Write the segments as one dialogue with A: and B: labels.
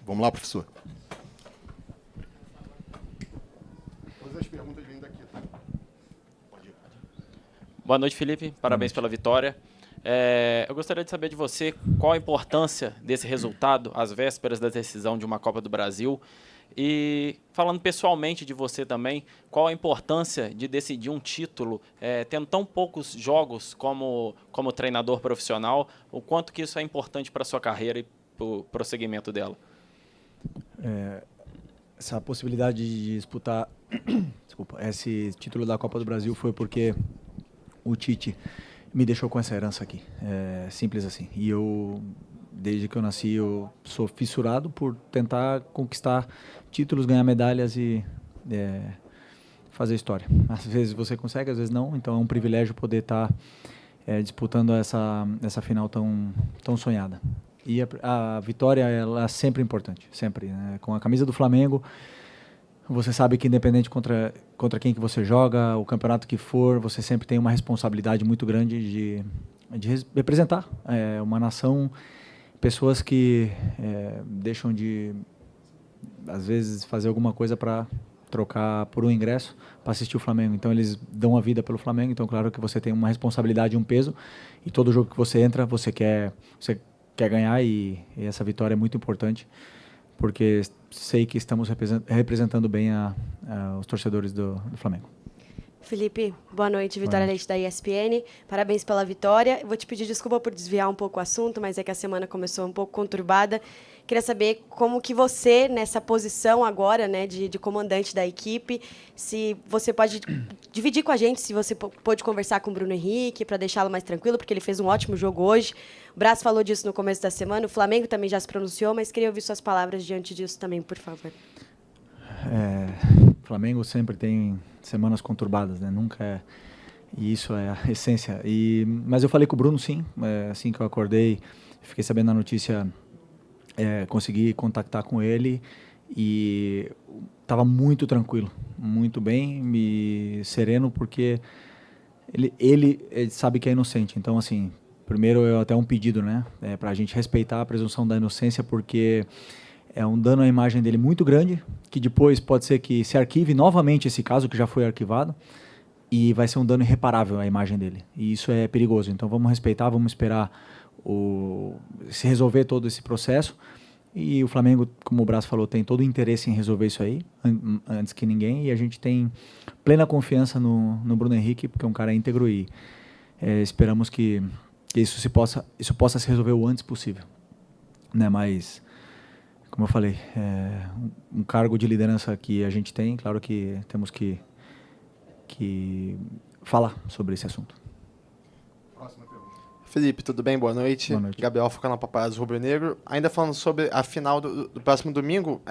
A: Vamos lá, professor. Todas as perguntas vêm daqui, tá? Pode ir.
B: Boa noite, Felipe. Parabéns pela vitória. Eu gostaria de saber de você qual a importância desse resultado às vésperas da decisão de uma Copa do Brasil. E falando pessoalmente de você também, qual a importância de decidir um título tendo tão poucos jogos como treinador profissional, o quanto que isso é importante para a sua carreira e para o prosseguimento dela?
C: Essa possibilidade de disputar esse título da Copa do Brasil foi porque o Tite me deixou com essa herança aqui. Simples assim. E eu, desde que eu nasci, eu sou fissurado por tentar conquistar títulos, ganhar medalhas e fazer história. Às vezes você consegue, às vezes não. Então é um privilégio poder estar disputando essa final tão sonhada. E a vitória ela é sempre importante, sempre. Né? Com a camisa do Flamengo, você sabe que independente contra quem que você joga, o campeonato que for, você sempre tem uma responsabilidade muito grande de representar uma nação, pessoas que deixam de, às vezes, fazer alguma coisa para trocar por um ingresso para assistir o Flamengo. Então eles dão a vida pelo Flamengo, então claro que você tem uma responsabilidade e um peso, e todo jogo que você entra, você quer ganhar, e essa vitória é muito importante, porque sei que estamos representando bem os torcedores do Flamengo.
D: Felipe, boa noite. Vitória Leite da ESPN. Parabéns pela vitória. Eu vou te pedir desculpa por desviar um pouco o assunto, mas é que a semana começou um pouco conturbada. Queria saber como que você, nessa posição agora, né, de comandante da equipe, se você pode dividir com a gente, se você pôde conversar com o Bruno Henrique para deixá-lo mais tranquilo, porque ele fez um ótimo jogo hoje. O Braz falou disso no começo da semana, o Flamengo também já se pronunciou, mas queria ouvir suas palavras diante disso também, por favor.
C: O Flamengo sempre tem semanas conturbadas, né? Nunca e isso é a essência. Mas eu falei com o Bruno, sim, assim que eu acordei, fiquei sabendo da notícia, consegui contactar com ele e estava muito tranquilo, muito bem, sereno, porque ele sabe que é inocente. Então, assim, primeiro até um pedido, né, para a gente respeitar a presunção da inocência, porque é um dano à imagem dele muito grande, que depois pode ser que se arquive novamente esse caso, que já foi arquivado, e vai ser um dano irreparável à imagem dele. E isso é perigoso. Então vamos respeitar, vamos esperar se resolver todo esse processo. E o Flamengo, como o Braz falou, tem todo o interesse em resolver isso aí, antes que ninguém. E a gente tem plena confiança no Bruno Henrique, porque é um cara íntegro, e esperamos que isso possa se resolver o antes possível. Né? Mas, como eu falei, um cargo de liderança que a gente tem, claro que temos que falar sobre esse assunto.
A: Próxima pergunta.
E: Felipe, tudo bem? Boa noite.
C: Boa noite.
E: Gabriel Focando Paparazzo Rubro Negro. Ainda falando sobre a final do próximo domingo,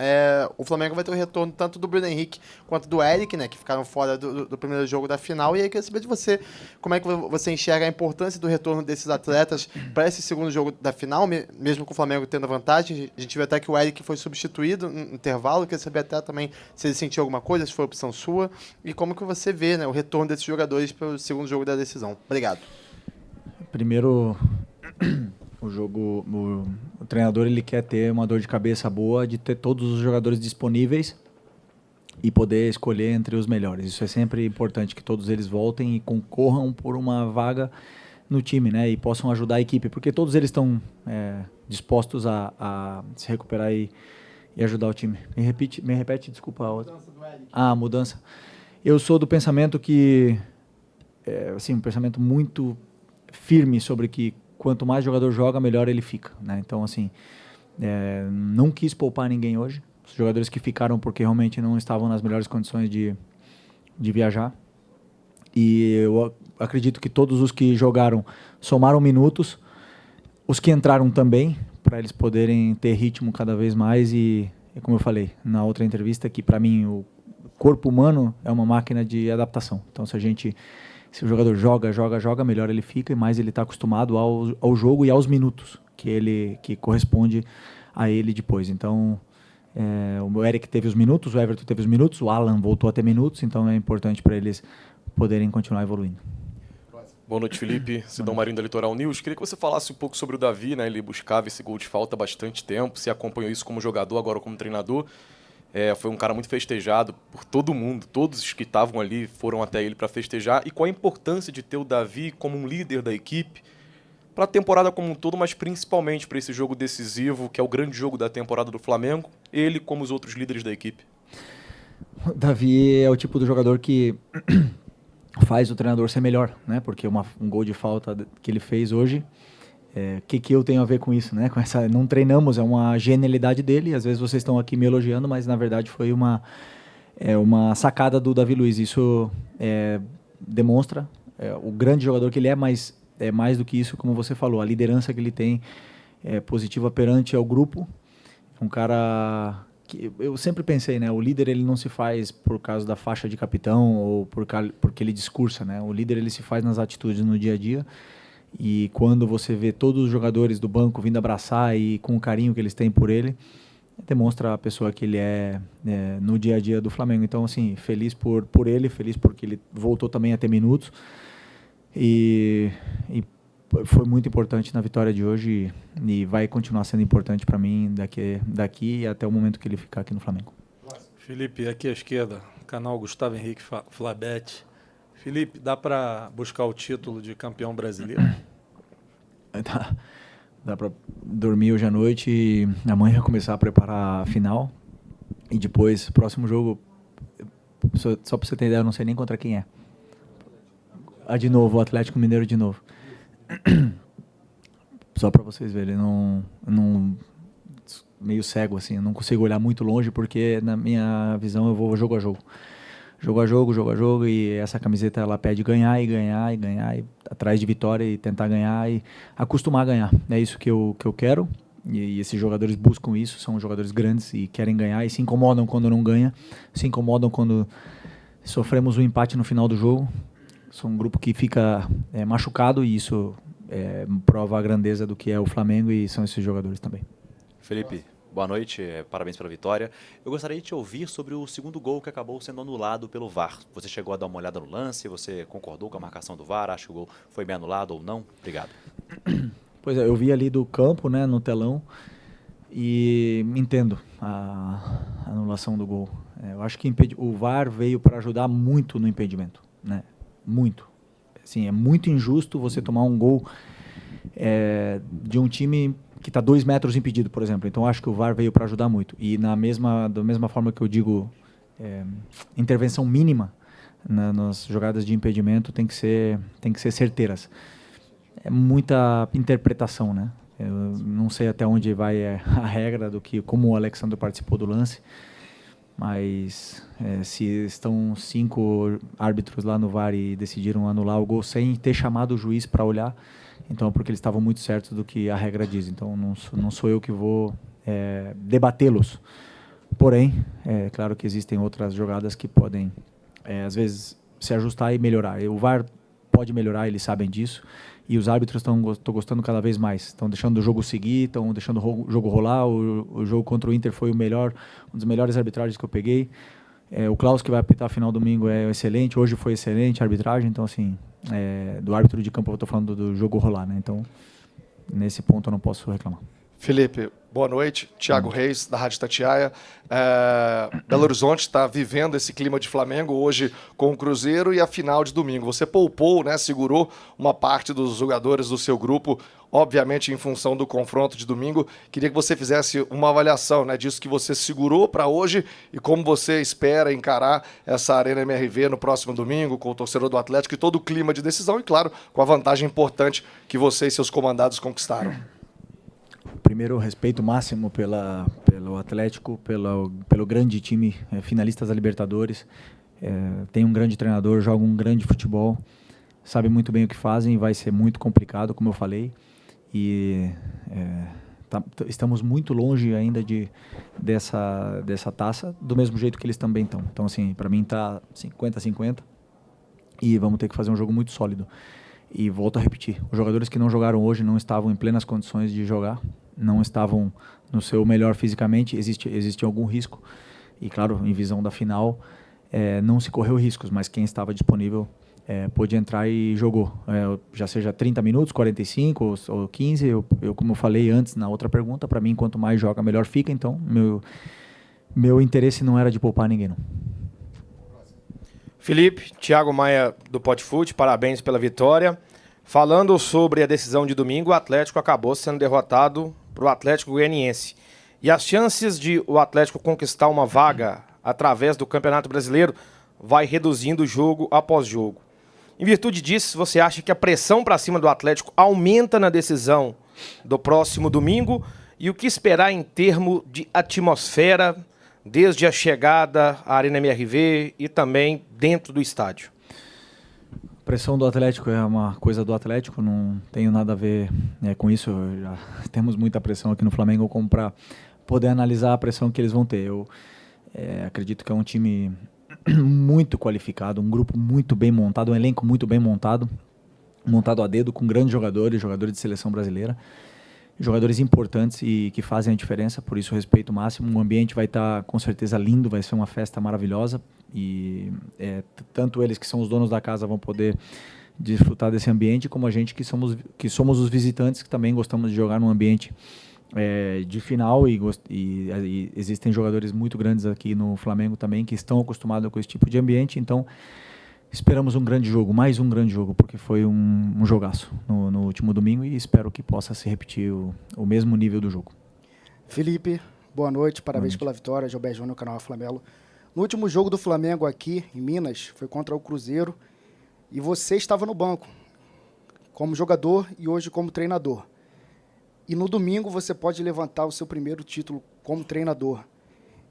E: o Flamengo vai ter o retorno tanto do Bruno Henrique quanto do Eric, né, que ficaram fora do primeiro jogo da final. E aí eu queria saber de você, como é que você enxerga a importância do retorno desses atletas para esse segundo jogo da final, mesmo com o Flamengo tendo a vantagem. A gente viu até que o Eric foi substituído no intervalo. Eu queria saber até também se ele sentiu alguma coisa, se foi opção sua, e como que você vê, né, o retorno desses jogadores para o segundo jogo da decisão. Obrigado.
C: Primeiro, o treinador ele quer ter uma dor de cabeça boa de ter todos os jogadores disponíveis e poder escolher entre os melhores. Isso é sempre importante, que todos eles voltem e concorram por uma vaga no time, né? E possam ajudar a equipe, porque todos eles estão dispostos a se recuperar e ajudar o time. Me repete, desculpa. A mudança. Eu sou do pensamento que, assim, um pensamento muito firme sobre que quanto mais jogador joga, melhor ele fica, né? Então, assim, não quis poupar ninguém hoje. Os jogadores que ficaram porque realmente não estavam nas melhores condições de viajar. E eu acredito que todos os que jogaram somaram minutos, os que entraram também, para eles poderem ter ritmo cada vez mais. E como eu falei na outra entrevista, que para mim o corpo humano é uma máquina de adaptação. Então, se o jogador joga, melhor ele fica e mais ele está acostumado ao jogo e aos minutos que corresponde a ele depois. Então, o Eric teve os minutos, o Everton teve os minutos, o Alan voltou a ter minutos, então é importante para eles poderem continuar evoluindo.
A: Próximo.
F: Boa noite, Felipe. Sidão Marinho da Litoral News. Queria que você falasse um pouco sobre o Davi, né? Ele buscava esse gol de falta há bastante tempo. Você acompanhou isso como jogador, agora como treinador. Foi um cara muito festejado por todo mundo. Todos os que estavam ali foram até ele para festejar. E qual a importância de ter o Davi como um líder da equipe para a temporada como um todo, mas principalmente para esse jogo decisivo, que é o grande jogo da temporada do Flamengo, ele como os outros líderes da equipe?
C: O Davi é o tipo do jogador que faz o treinador ser melhor, né? Porque um gol de falta que ele fez hoje, que eu tenho a ver com isso, né? Não treinamos, é uma genialidade dele. Às vezes vocês estão aqui me elogiando, mas na verdade foi uma sacada do Davi Luiz. Isso demonstra o grande jogador que ele é, mas é mais do que isso, como você falou, a liderança que ele tem é positiva perante ao grupo. Um cara que eu sempre pensei, né? O líder ele não se faz por causa da faixa de capitão ou porque ele discursa, né? O líder ele se faz nas atitudes no dia a dia. E quando você vê todos os jogadores do banco vindo abraçar e com o carinho que eles têm por ele, demonstra a pessoa que ele é no dia a dia do Flamengo. Então, assim, feliz por ele, feliz porque ele voltou também a ter minutos. E foi muito importante na vitória de hoje e vai continuar sendo importante para mim daqui até o momento que ele ficar aqui no Flamengo.
G: Felipe, aqui à esquerda, canal Gustavo Henrique Flabete. Felipe, dá para buscar o título de campeão brasileiro?
C: Dá para dormir hoje à noite e amanhã começar a preparar a final. E depois, próximo jogo, só para você ter ideia, eu não sei nem contra quem é. De novo, o Atlético Mineiro de novo. Só para vocês verem, meio cego assim, eu não consigo olhar muito longe porque na minha visão eu vou jogo a jogo. Jogo a jogo, e essa camiseta ela pede ganhar e atrás de vitória e tentar ganhar e acostumar a ganhar. É isso que eu quero e esses jogadores buscam isso, são jogadores grandes e querem ganhar e se incomodam quando não ganha, se incomodam quando sofremos um empate no final do jogo. Sou um grupo que fica machucado e isso prova a grandeza do que é o Flamengo e são esses jogadores também.
H: Felipe, boa noite, parabéns pela vitória. Eu gostaria de te ouvir sobre o segundo gol que acabou sendo anulado pelo VAR. Você chegou a dar uma olhada no lance, você concordou com a marcação do VAR, acha que o gol foi bem anulado ou não? Obrigado.
C: Pois é, eu vi ali do campo, né, no telão, e entendo a anulação do gol. Eu acho que o VAR veio para ajudar muito no impedimento, né? Muito. Assim, é muito injusto você tomar um gol de um time que está 2 metros impedido, por exemplo. Então, acho que o VAR veio para ajudar muito. E da mesma forma que eu digo, intervenção mínima nas jogadas de impedimento tem que ser certeiras. É muita interpretação, né? Eu não sei até onde vai a regra como o Alexandre participou do lance. Mas se estão 5 árbitros lá no VAR e decidiram anular o gol sem ter chamado o juiz para olhar, então é porque eles estavam muito certos do que a regra diz. Então não sou eu que vou debatê-los. Porém, é claro que existem outras jogadas que podem, às vezes, se ajustar e melhorar. O VAR pode melhorar, eles sabem disso. E os árbitros estão gostando cada vez mais. Estão deixando o jogo seguir, estão deixando o jogo rolar. O jogo contra o Inter foi um dos melhores arbitragens que eu peguei. O Klaus, que vai apitar a final domingo, é excelente. Hoje foi excelente a arbitragem. Então, assim, do árbitro de campo eu estou falando do jogo rolar, né? Então, nesse ponto eu não posso reclamar.
A: Felipe, boa noite. Thiago Reis, da Rádio Tatiaia. Belo Horizonte está vivendo esse clima de Flamengo hoje com o Cruzeiro e a final de domingo. Você poupou, né, segurou uma parte dos jogadores do seu grupo, obviamente em função do confronto de domingo. Queria que você fizesse uma avaliação, né, disso que você segurou para hoje e como você espera encarar essa Arena MRV no próximo domingo com o torcedor do Atlético e todo o clima de decisão e, claro, com a vantagem importante que você e seus comandados conquistaram.
C: Primeiro, respeito máximo pelo Atlético, pelo grande time, finalistas da Libertadores. Tem um grande treinador, joga um grande futebol, sabe muito bem o que fazem, vai ser muito complicado, como eu falei. E estamos muito longe ainda dessa taça, do mesmo jeito que eles também estão. Então, assim, para mim está 50-50 e vamos ter que fazer um jogo muito sólido. E volto a repetir, os jogadores que não jogaram hoje não estavam em plenas condições de jogar, não estavam no seu melhor fisicamente, existe algum risco. E claro, em visão da final, não se correu riscos, mas quem estava disponível pôde entrar e jogou. Já seja 30 minutos, 45 ou 15, como eu falei antes na outra pergunta, para mim, quanto mais joga, melhor fica. Então, meu interesse não era de poupar ninguém, não.
I: Felipe, Thiago Maia do Podfoot, parabéns pela vitória. Falando sobre a decisão de domingo, o Atlético acabou sendo derrotado para o Atlético Goianiense. E as chances de o Atlético conquistar uma vaga através do Campeonato Brasileiro vai reduzindo jogo após jogo. Em virtude disso, você acha que a pressão para cima do Atlético aumenta na decisão do próximo domingo? E o que esperar em termos de atmosfera, desde a chegada à Arena MRV e também dentro do estádio?
C: A pressão do Atlético é uma coisa do Atlético, não tenho nada a ver com isso. Já temos muita pressão aqui no Flamengo como para poder analisar a pressão que eles vão ter. Eu acredito que é um time muito qualificado, um grupo muito bem montado, um elenco muito bem montado a dedo, com grandes jogadores de seleção brasileira, jogadores importantes e que fazem a diferença, por isso respeito máximo. O ambiente vai estar com certeza lindo, vai ser uma festa maravilhosa e tanto eles que são os donos da casa vão poder desfrutar desse ambiente, como a gente que somos os visitantes, que também gostamos de jogar num ambiente de final e existem jogadores muito grandes aqui no Flamengo também que estão acostumados com esse tipo de ambiente. Então esperamos um grande jogo, mais um grande jogo, porque foi um jogaço no último domingo e espero que possa se repetir o mesmo nível do jogo.
J: Felipe, boa noite, parabéns pela vitória, Gilberto Júnior, canal Flamelo. No último jogo do Flamengo aqui em Minas, foi contra o Cruzeiro, e você estava no banco como jogador e hoje como treinador. E no domingo você pode levantar o seu primeiro título como treinador.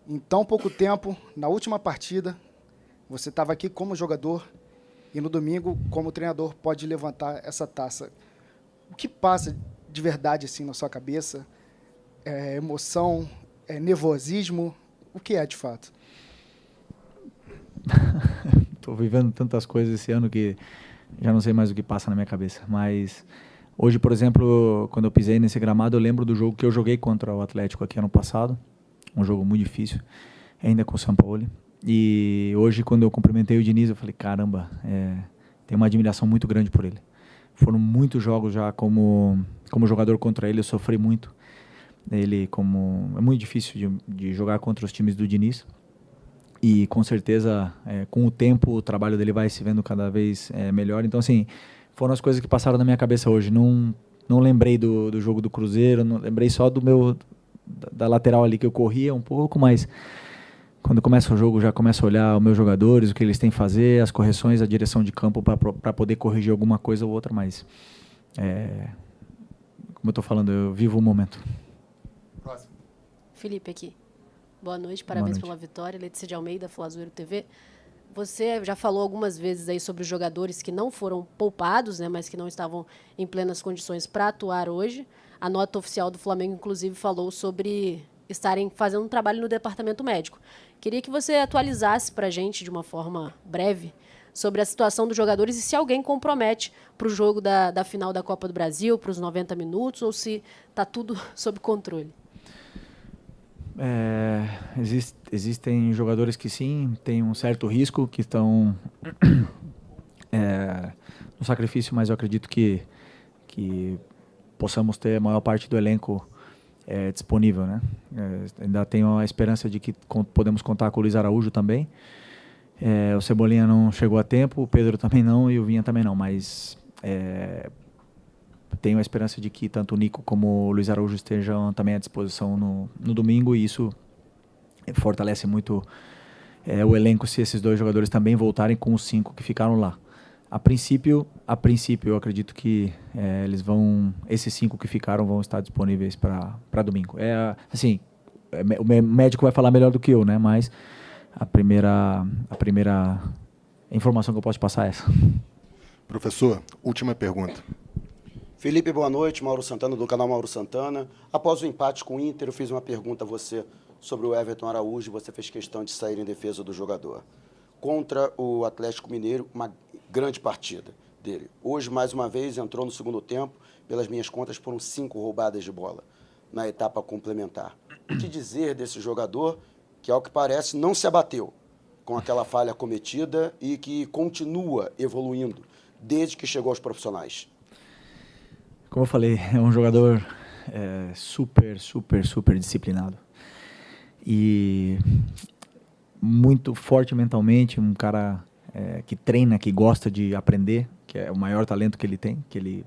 J: Em tão pouco tempo, na última partida, você estava aqui como jogador e no domingo, como treinador, pode levantar essa taça. O que passa de verdade assim na sua cabeça? É emoção? É nervosismo? O que é de fato?
C: Estou vivendo tantas coisas esse ano que já não sei mais o que passa na minha cabeça, mas hoje, por exemplo, quando eu pisei nesse gramado, eu lembro do jogo que eu joguei contra o Atlético aqui ano passado, um jogo muito difícil, ainda com o Sampaoli. E hoje, quando eu cumprimentei o Diniz, eu falei, caramba, tenho uma admiração muito grande por ele. Foram muitos jogos já como jogador contra ele, eu sofri muito. É muito difícil de jogar contra os times do Diniz. E com certeza, com o tempo, o trabalho dele vai se vendo cada vez melhor. Então, assim, foram as coisas que passaram na minha cabeça hoje. Não lembrei do jogo do Cruzeiro, não lembrei só da lateral ali que eu corria um pouco, mas quando começa o jogo já começo a olhar os meus jogadores, o que eles têm que fazer, as correções, a direção de campo para poder corrigir alguma coisa ou outra, mas como eu estou falando, eu vivo o momento.
K: Próximo. Felipe aqui. Boa noite, parabéns pela vitória. Letícia de Almeida, Flazoeiro TV. Você já falou algumas vezes aí sobre os jogadores que não foram poupados, né, mas que não estavam em plenas condições para atuar hoje. A nota oficial do Flamengo, inclusive, falou sobre estarem fazendo um trabalho no departamento médico. Queria que você atualizasse para a gente, de uma forma breve, sobre a situação dos jogadores e se alguém compromete para o jogo da final da Copa do Brasil, para os 90 minutos, ou se está tudo sob controle.
C: Existem jogadores que sim, têm um certo risco, que estão no sacrifício, mas eu acredito que possamos ter a maior parte do elenco disponível, né? Ainda tenho a esperança de que podemos contar com o Luiz Araújo também. O Cebolinha não chegou a tempo, o Pedro também não e o Vinha também não, mas tenho a esperança de que tanto o Nico como o Luiz Araújo estejam também à disposição no domingo, e isso fortalece muito o elenco se esses dois jogadores também voltarem com os 5 que ficaram lá. A princípio, eu acredito que esses 5 que ficaram vão estar disponíveis para domingo. O médico vai falar melhor do que eu, né? Mas a primeira informação que eu posso te passar é essa.
L: Professor, última pergunta.
M: Felipe, boa noite. Mauro Santana, do canal Mauro Santana. Após o empate com o Inter, eu fiz uma pergunta a você sobre o Everton Araújo e você fez questão de sair em defesa do jogador. Contra o Atlético Mineiro, uma grande partida dele. Hoje, mais uma vez, entrou no segundo tempo. Pelas minhas contas, foram 5 roubadas de bola na etapa complementar. O que dizer desse jogador que, ao que parece, não se abateu com aquela falha cometida e que continua evoluindo desde que chegou aos profissionais?
C: Como eu falei, é um jogador super disciplinado. E muito forte mentalmente, um cara que treina, que gosta de aprender, que é o maior talento que ele tem, que ele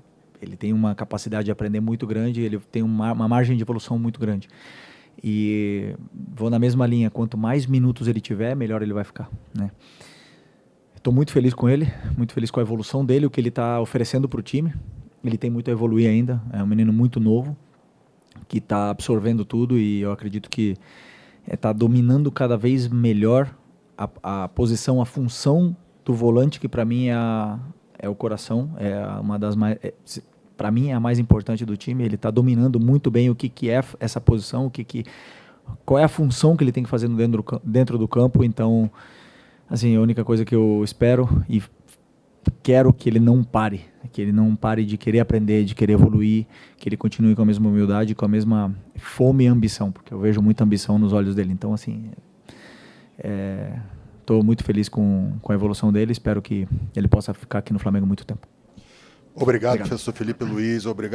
C: tem uma capacidade de aprender muito grande, ele tem uma margem de evolução muito grande. E vou na mesma linha, quanto mais minutos ele tiver, melhor ele vai ficar, né? Estou muito feliz com ele, muito feliz com a evolução dele, o que ele está oferecendo para o time. Ele tem muito a evoluir ainda, é um menino muito novo, que está absorvendo tudo e eu acredito que está dominando cada vez melhor a posição, a função do volante, que para mim é o coração, é uma das mais... para mim é a mais importante do time. Ele está dominando muito bem o que é essa posição, qual é a função que ele tem que fazer dentro do campo. Então, assim, a única coisa que eu espero e quero que ele não pare de querer aprender, de querer evoluir, que ele continue com a mesma humildade, com a mesma fome e ambição, porque eu vejo muita ambição nos olhos dele. Então, assim, estou muito feliz com a evolução dele, espero que ele possa ficar aqui no Flamengo muito tempo.
L: Obrigado, professor Felipe Luiz. Obrigado.